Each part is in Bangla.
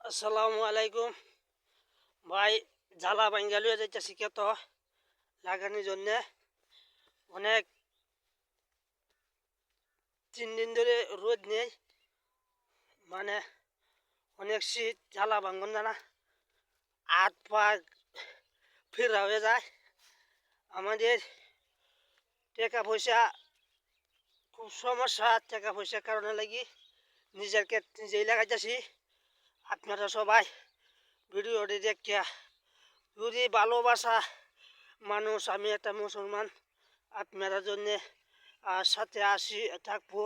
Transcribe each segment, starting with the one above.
আসসালামু আলাইকুম ভাই। জ্বালা বাঙ্গালিও যাইতেছি কে তো লাগানোর জন্যে অনেক 3 দিন ধরে রোদ নেই, মানে অনেক শীত, জ্বালা ভাঙ্গন জানা হাত পা ফিরা হয়ে যায়। আমাদের টাকা পয়সা খুব সমস্যা, টাকা পয়সার কারণে লাগি নিজের ক্ষেত নিজেই লাগাইতেছি। আপনারা সবাই ভিডিওটি দেখিয়া যদি ভালোবাসা মানুষ, আমি একটা মুসলমান, আপনারা জন্যে সাথে আসি থাকবো।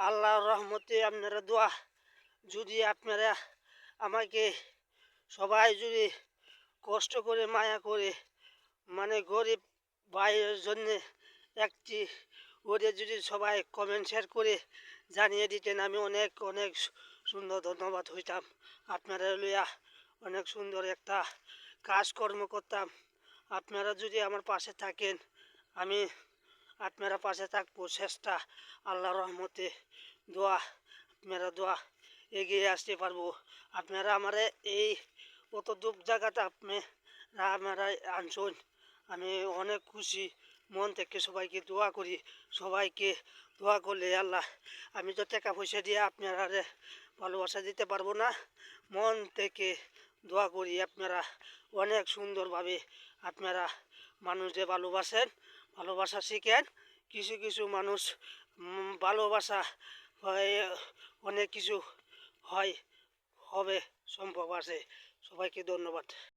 আল্লাহর রহমতে আপনারা দোয়া, যদি আপনারা আমাকে সবাই যদি কষ্ট করে মায়া করে, মানে গরিব ভাইয়ের জন্যে একটি ওদের যদি সবাই কমেন্ট শেয়ার করে জানিয়ে দিতেন, আমি অনেক অনেক সুন্দর ধন্যবাদ হইতাম। আপনারা লইয়া অনেক সুন্দর একটা কাজকর্ম করতাম। আপনারা যদি আমার পাশে থাকেন, আমি আপনারা পাশে থাকবো। চেষ্টা আল্লাহর রহমতে দোয়া, আপনারা দোয়া এগিয়ে আসতে পারবো। আপনারা আমার এই অত দুঃখ জায়গাটা আপনারা আনছেন, আমি অনেক খুশি। মন থেকে সবাইকে দোয়া করি, সবাইকে দোয়া করলে আল্লাহ, আমি তো টাকা পয়সা দিয়ে আপনারা ভালোবাসা দিতে পারবো না, মন থেকে দোয়া করি আপনারা অনেক সুন্দরভাবে আপনারা মানুষদের ভালোবাসেন, ভালোবাসা শিখেন। কিছু কিছু মানুষ ভালোবাসা হয়, অনেক কিছু হয়, হবে, সম্ভব আছে। সবাইকে ধন্যবাদ।